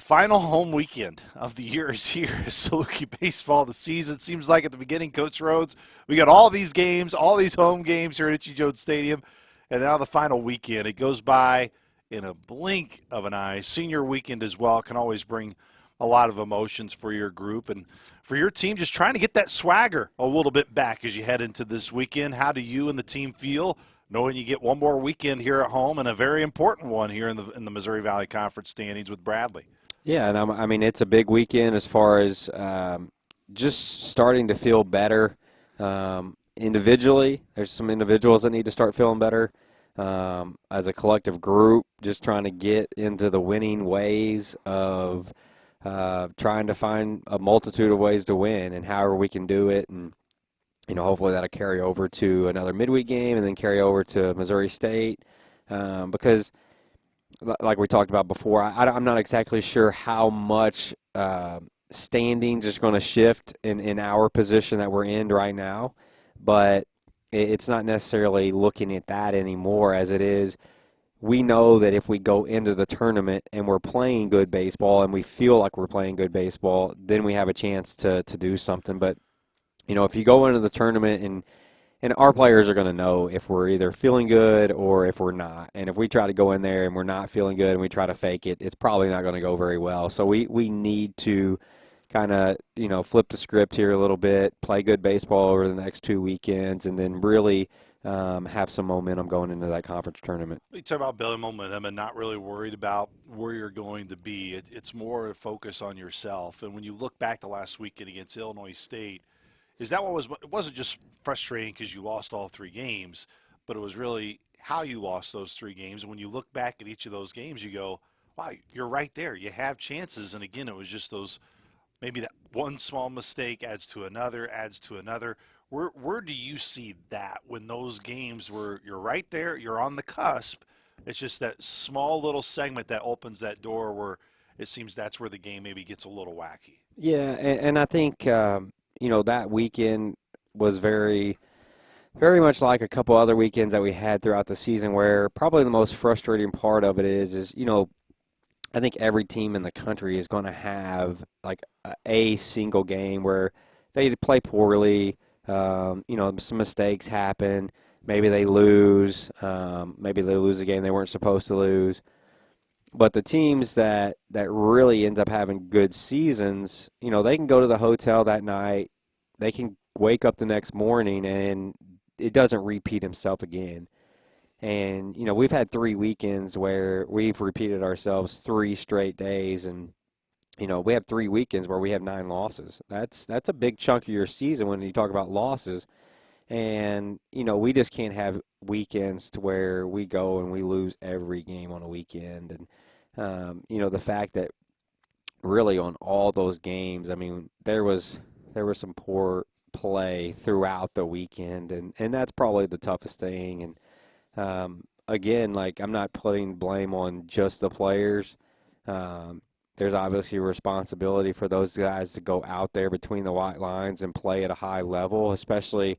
The final home weekend of the year is here. Saluki baseball, the season seems like at the beginning, Coach Rhodes, we got all these games, all these home games here at Itchy Jones Stadium, and now the final weekend. It goes by in a blink of an eye. Senior weekend as well can always bring a lot of emotions for your group and for your team, just trying to get that swagger a little bit back as you head into this weekend. How do you and the team feel knowing you get one more weekend here at home and a very important one here in the Missouri Valley Conference standings with Bradley? Yeah, and I mean, it's a big weekend as far as just starting to feel better individually. There's some individuals that need to start feeling better. As a collective group, just trying to get into the winning ways of trying to find a multitude of ways to win and however we can do it. And, hopefully that'll carry over to another midweek game and then carry over to Missouri State because – like we talked about before, I'm not exactly sure how much standings is going to shift in our position that we're in right now, but it's not necessarily looking at that anymore as it is. We know that if we go into the tournament and we're playing good baseball and we feel like we're playing good baseball, then we have a chance to do something. But, if you go into the tournament and our players are going to know if we're either feeling good or if we're not. And if we try to go in there and we're not feeling good and we try to fake it, it's probably not going to go very well. So we need to kind of, flip the script here a little bit, play good baseball over the next 2 weekends, and then really have some momentum going into that conference tournament. You talk about building momentum and not really worried about where you're going to be. It's more a focus on yourself. And when you look back the last weekend against Illinois State, is that what was? It wasn't just frustrating because you lost all 3 games, but it was really how you lost those 3 games. And when you look back at each of those games, you go, wow, you're right there. You have chances. And again, it was just those, maybe that one small mistake adds to another. Where do you see that when those games where you're right there, you're on the cusp? It's just that small little segment that opens that door where it seems that's where the game maybe gets a little wacky. Yeah, and I think that weekend was very, very much like a couple other weekends that we had throughout the season where probably the most frustrating part of it is I think every team in the country is going to have like a single game where they play poorly, some mistakes happen, maybe they lose a game they weren't supposed to lose. But the teams that really end up having good seasons, they can go to the hotel that night, they can wake up the next morning, and it doesn't repeat himself again. And, we've had 3 weekends where we've repeated ourselves 3 straight days, and, we have 3 weekends where we have 9 losses. That's a big chunk of your season when you talk about losses. And, we just can't have weekends to where we go and we lose every game on a weekend. And, the fact that really on all those games, I mean, there was some poor play throughout the weekend, and that's probably the toughest thing. And, again, like, I'm not putting blame on just the players. There's obviously a responsibility for those guys to go out there between the white lines and play at a high level, especially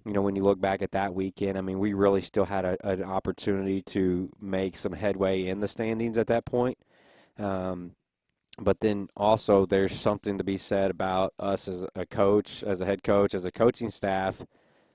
when you look back at that weekend. I mean, we really still had an opportunity to make some headway in the standings at that point. But then also there's something to be said about us as a coach, as a head coach, as a coaching staff,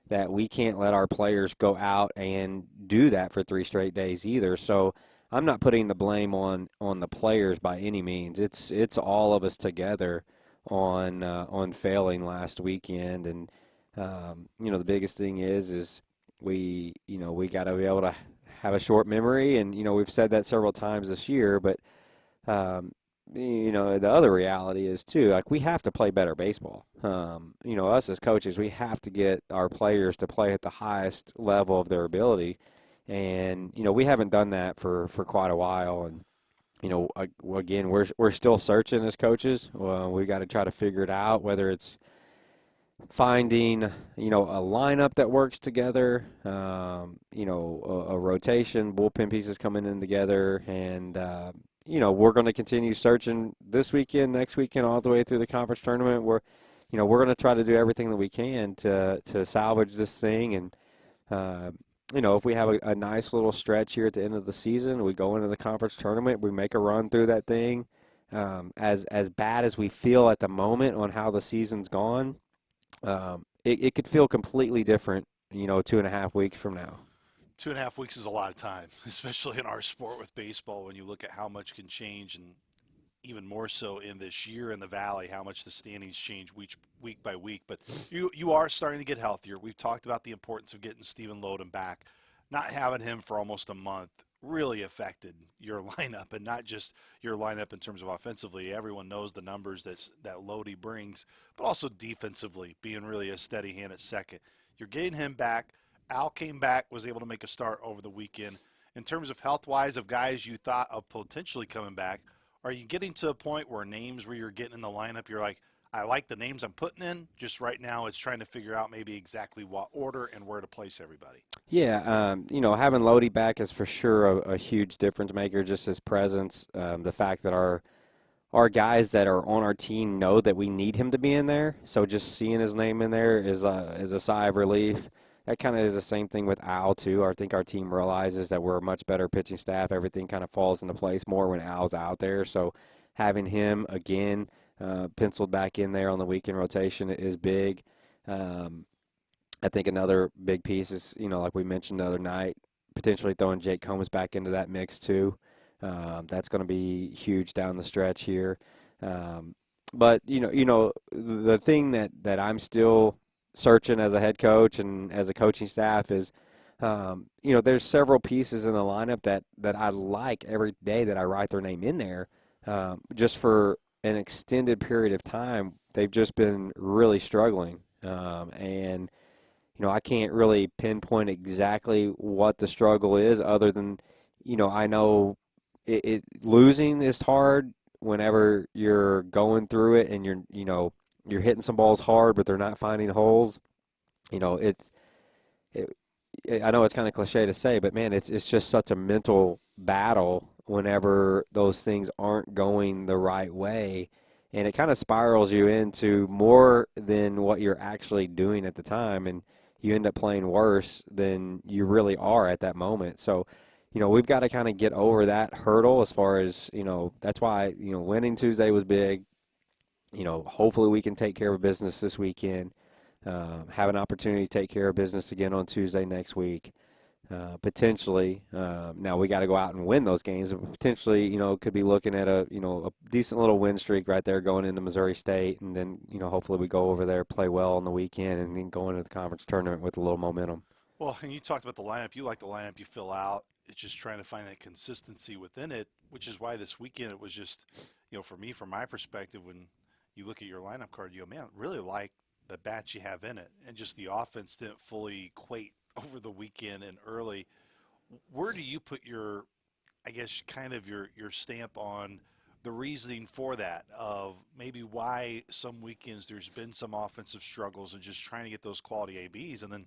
that we can't let our players go out and do that for 3 straight days either. So I'm not putting the blame on the players by any means. It's all of us together on failing last weekend. And the biggest thing is we got to be able to have a short memory, and we've said that several times this year. But the other reality is too, like, we have to play better baseball. Us as coaches, we have to get our players to play at the highest level of their ability, and we haven't done that for quite a while. And again, we're still searching as coaches. We got to try to figure it out, whether it's finding, a lineup that works together, a rotation, bullpen pieces coming in together. And, we're going to continue searching this weekend, next weekend, all the way through the conference tournament. We're going to try to do everything that we can to salvage this thing. And, if we have a nice little stretch here at the end of the season, we go into the conference tournament, we make a run through that thing, as bad as we feel at the moment on how the season's gone, it could feel completely different, 2.5 weeks from now. 2.5 weeks is a lot of time, especially in our sport with baseball when you look at how much can change, and even more so in this year in the Valley, how much the standings change week by week. But you are starting to get healthier. We've talked about the importance of getting Stephen Loden back. Not having him for almost a month really affected your lineup, and not just your lineup in terms of offensively. Everyone knows the numbers that Lodi brings, but also defensively, being really a steady hand at second. You're getting him back. Al came back, was able to make a start over the weekend. In terms of health-wise of guys you thought of potentially coming back, are you getting to a point where names where you're getting in the lineup, you're like, I like the names I'm putting in, just right now it's trying to figure out maybe exactly what order and where to place everybody? Yeah, having Lodi back is for sure a huge difference maker, just his presence, the fact that our guys that are on our team know that we need him to be in there, so just seeing his name in there is a sigh of relief. That kind of is the same thing with Al, too. I think our team realizes that we're a much better pitching staff. Everything kind of falls into place more when Al's out there. So having him, again, penciled back in there on the weekend rotation is big. I think another big piece is, like we mentioned the other night, potentially throwing Jake Combs back into that mix, too. That's going to be huge down the stretch here. But, the thing that I'm still searching as a head coach and as a coaching staff is, there's several pieces in the lineup that I like every day that I write their name in there. Just for an extended period of time, they've just been really struggling. And I can't really pinpoint exactly what the struggle is other than, I know losing is hard whenever you're going through it and you're hitting some balls hard, but they're not finding holes. I know it's kind of cliche to say, but man, it's just such a mental battle whenever those things aren't going the right way, and it kind of spirals you into more than what you're actually doing at the time, and you end up playing worse than you really are at that moment. So, we've got to kind of get over that hurdle as far as, that's why, winning Tuesday was big. Hopefully we can take care of business this weekend, have an opportunity to take care of business again on Tuesday next week. Potentially, now we got to go out and win those games. Potentially, could be looking at a decent little win streak right there going into Missouri State, and then, hopefully we go over there, play well on the weekend, and then go into the conference tournament with a little momentum. Well, and you talked about the lineup. You like the lineup you fill out. It's just trying to find that consistency within it, which is why this weekend it was just, for me, from my perspective, when you look at your lineup card, you go, man, really like the bats you have in it, and just the offense didn't fully equate over the weekend and early. Where do you put your, I guess, kind of your stamp on the reasoning for that, of maybe why some weekends there's been some offensive struggles and just trying to get those quality ABs, and then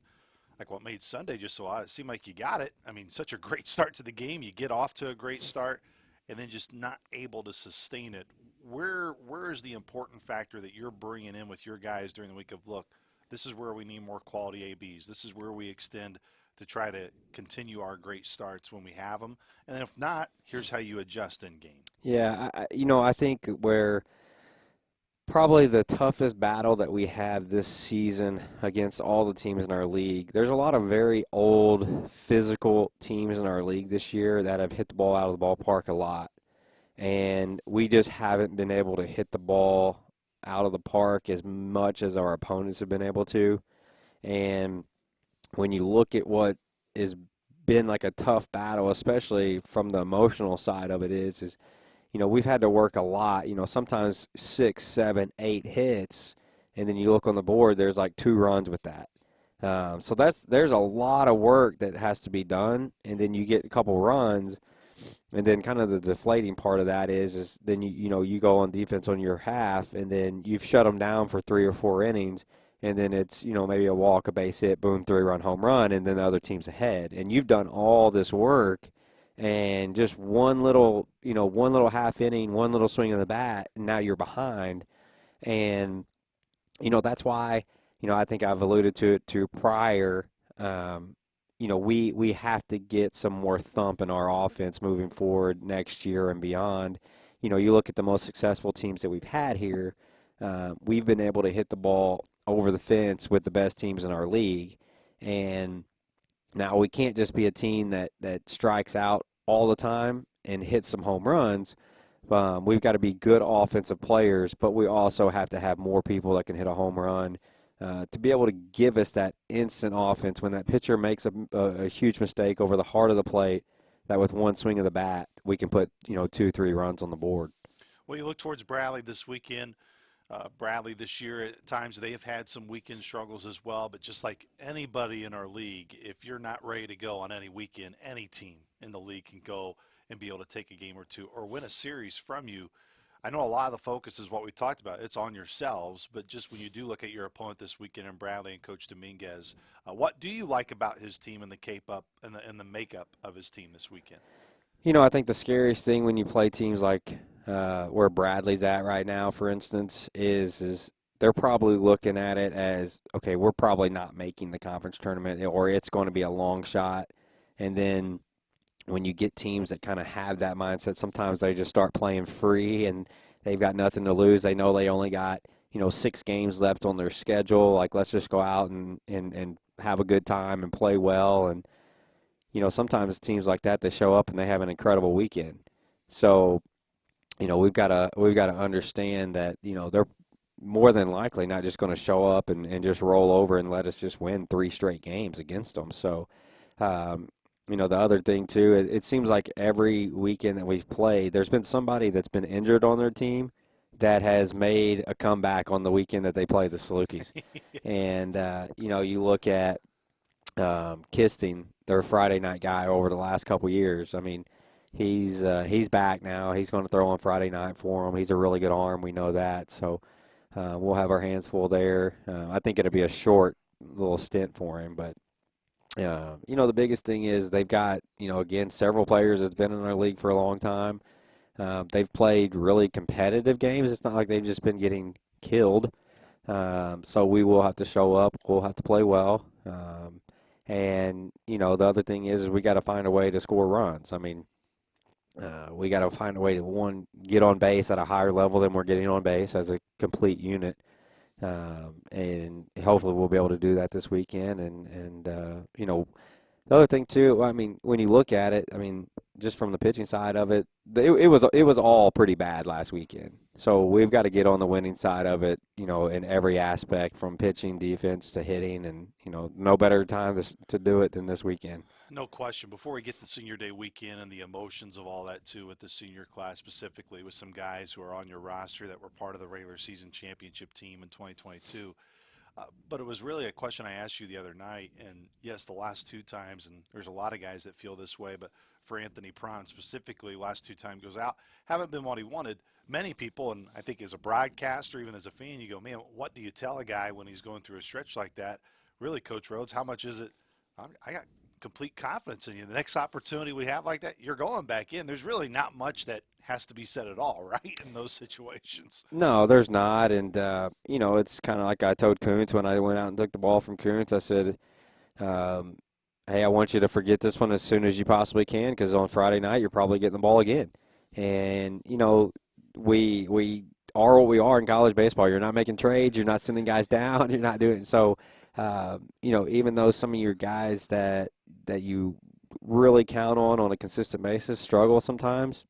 like what made Sunday just so odd? It seemed like you got it. I mean, such a great start to the game. You get off to a great start and then just not able to sustain it. Where is the important factor that you're bringing in with your guys during the week of, look, this is where we need more quality ABs. This is where we extend to try to continue our great starts when we have them. And if not, here's how you adjust in game. Yeah, I think where probably the toughest battle that we have this season against all the teams in our league, there's a lot of very old physical teams in our league this year that have hit the ball out of the ballpark a lot. And we just haven't been able to hit the ball out of the park as much as our opponents have been able to. And when you look at what has been like a tough battle, especially from the emotional side of it is we've had to work a lot, sometimes 6, 7, 8 hits, and then you look on the board, there's like 2 runs with that. So there's a lot of work that has to be done, and then you get a couple runs, and then kind of the deflating part of that is then you go on defense on your half, and then you've shut them down for 3 or 4 innings, and then it's maybe a walk, a base hit, boom, 3-run home run, and then the other team's ahead, and you've done all this work. And just one little half inning, one little swing of the bat, and now you're behind. And, that's why, I think I've alluded to it prior. We have to get some more thump in our offense moving forward next year and beyond. you look at the most successful teams that we've had here, we've been able to hit the ball over the fence with the best teams in our league. And now we can't just be a team that strikes out all the time and hits some home runs. We've got to be good offensive players, but we also have to have more people that can hit a home run to be able to give us that instant offense when that pitcher makes a huge mistake over the heart of the plate, that with one swing of the bat, we can put, 2-3 runs on the board. Well, you look towards Bradley this weekend. Bradley this year, at times they have had some weekend struggles as well, but just like anybody in our league, if you're not ready to go on any weekend, any team in the league can go and be able to take a game or two or win a series from you. I know a lot of the focus is what we talked about. It's on yourselves, but just when you do look at your opponent this weekend in Bradley and Coach Dominguez, what do you like about his team and the cape-up and the makeup of his team this weekend? I think the scariest thing when you play teams like where Bradley's at right now, for instance, is they're probably looking at it as, okay, we're probably not making the conference tournament, or it's going to be a long shot. And then when you get teams that kind of have that mindset, sometimes they just start playing free and they've got nothing to lose. They know they only got, 6 games left on their schedule. Like, let's just go out and have a good time and play well. And, sometimes teams like that, they show up and they have an incredible weekend. So, we've got to understand that, they're more than likely not just going to show up and just roll over and let us just win 3 straight games against them. So, the other thing, too, it seems like every weekend that we've played, there's been somebody that's been injured on their team that has made a comeback on the weekend that they play the Salukis. And, you look at Kisting, their Friday night guy over the last couple years. I mean, he's back now. He's going to throw on Friday night for them. He's a really good arm. We know that. So we'll have our hands full there. I think it'll be a short little stint for him, but the biggest thing is they've got, again, several players that's been in our league for a long time. They've played really competitive games. It's not like they've just been getting killed. So we will have to show up. We'll have to play well. And, the other thing is we got to find a way to score runs. I mean, we got to find a way to, get on base at a higher level than we're getting on base as a complete unit. And hopefully we'll be able to do that this weekend. And the other thing too, I mean, when you look at it, I mean, just from the pitching side of it, it was all pretty bad last weekend. So we've got to get on the winning side of it, in every aspect, from pitching, defense to hitting, and no better time to do it than this weekend. No question. Before we get to Senior Day weekend and the emotions of all that too, with the senior class specifically, with some guys who are on your roster that were part of the regular season championship team in 2022. But it was really a question I asked you the other night, and yes, the last 2 times, and there's a lot of guys that feel this way, but for Anthony Prawn specifically, last 2 times goes out, haven't been what he wanted. Many people, and I think as a broadcaster, even as a fan, you go, man, what do you tell a guy when he's going through a stretch like that? Really, Coach Rhodes, how much is it? I got complete confidence in you. The next opportunity we have like that, you're going back in. There's really not much that has to be said at all, right, in those situations. No, there's not. And, it's kind of like I told Kuntz when I went out and took the ball from Kuntz. I said, hey, I want you to forget this one as soon as you possibly can, because on Friday night you're probably getting the ball again. And, we are what we are in college baseball. You're not making trades. You're not sending guys down. You're not doing so. Even though some of your guys that you really count on a consistent basis struggle sometimes,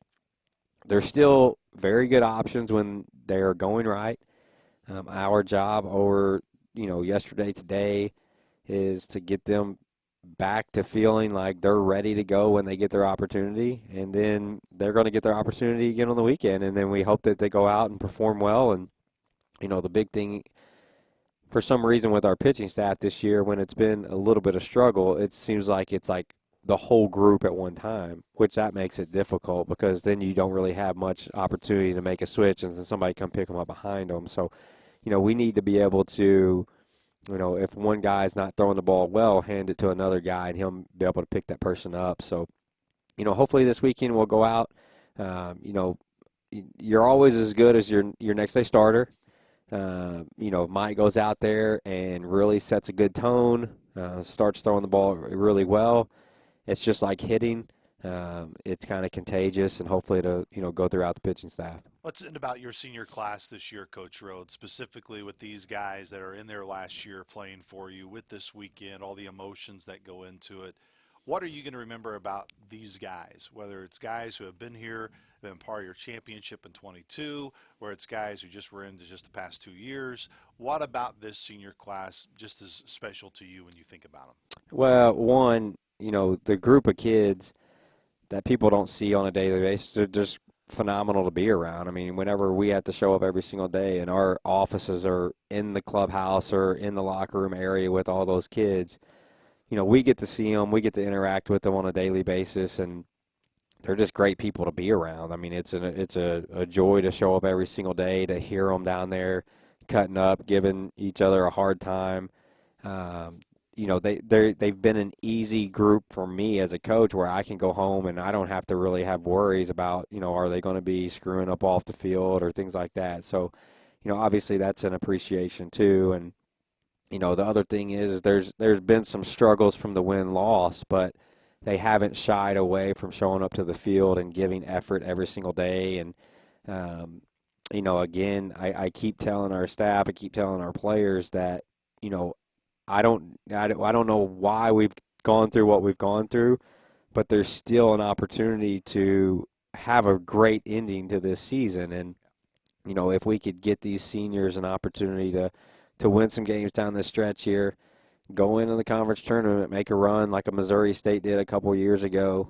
they're still very good options when they are going right. Our job over, yesterday, today, is to get them back to feeling like they're ready to go when they get their opportunity, and then they're going to get their opportunity again on the weekend, and then we hope that they go out and perform well. And, the big thing, for some reason with our pitching staff this year, when it's been a little bit of struggle, it seems like it's like the whole group at one time, which that makes it difficult, because then you don't really have much opportunity to make a switch and then somebody come pick them up behind them. So, we need to be able to, if one guy's not throwing the ball well, hand it to another guy and he'll be able to pick that person up. So, hopefully this weekend we'll go out. You're always as good as your next day starter. Mike goes out there and really sets a good tone, starts throwing the ball really well. It's just like hitting. it's kind of contagious, and hopefully to go throughout the pitching staff. Let's end about your senior class this year, Coach Rhodes, specifically with these guys that are in their last year playing for you, with this weekend, all the emotions that go into it. What are you going to remember about these guys, whether it's guys who have been here, been part of your championship in 22, or it's guys who just were into just the past 2 years? What about this senior class just is special to you when you think about them? Well, one, the group of kids that people don't see on a daily basis, they're just phenomenal to be around. I mean, whenever we have to show up every single day and our offices are in the clubhouse or in the locker room area with all those kids, we get to see them, we get to interact with them on a daily basis, and they're just great people to be around. I mean, it's a joy to show up every single day, to hear them down there cutting up, giving each other a hard time. They've been an easy group for me as a coach, where I can go home and I don't have to really have worries about, are they going to be screwing up off the field or things like that. So, obviously that's an appreciation too. And, the other thing is there's been some struggles from the win-loss, but they haven't shied away from showing up to the field and giving effort every single day. And, again, I keep telling our staff, I keep telling our players that, I don't know why we've gone through what we've gone through, but there's still an opportunity to have a great ending to this season. And, if we could get these seniors an opportunity to win some games down this stretch here, go into the conference tournament, make a run like a Missouri State did a couple years ago,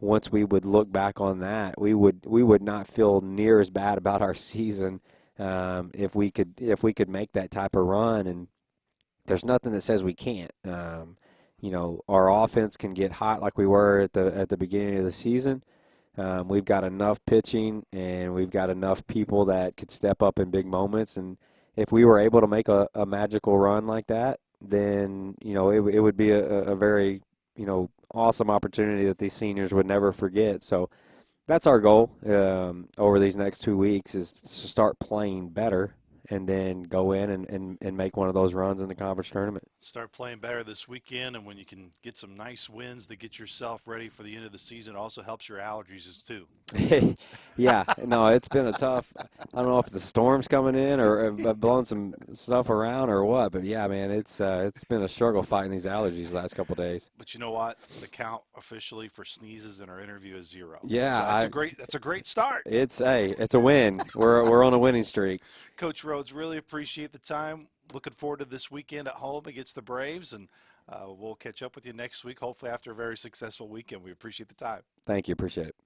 once we would look back on that, we would not feel near as bad about our season if we could make that type of run. And there's nothing that says we can't. Our offense can get hot like we were at the beginning of the season. We've got enough pitching, and we've got enough people that could step up in big moments. And if we were able to make a magical run like that, then it would be a very awesome opportunity that these seniors would never forget. So that's our goal over these next 2 weeks, is to start playing better and then go in and make one of those runs in the conference tournament. Start playing better this weekend, and when you can get some nice wins to get yourself ready for the end of the season, it also helps your allergies too. Yeah, no, it's been a tough. I don't know if the storm's coming in or blowing some stuff around or what, but yeah, man, it's been a struggle fighting these allergies the last couple of days. But you know what? The count officially for sneezes in our interview is 0. Yeah, so that's a great start. It's a win. We're on a winning streak. Coach Rhodes, really appreciate the time. Looking forward to this weekend at home against the Braves, and we'll catch up with you next week, hopefully after a very successful weekend. We appreciate the time. Thank you. Appreciate it.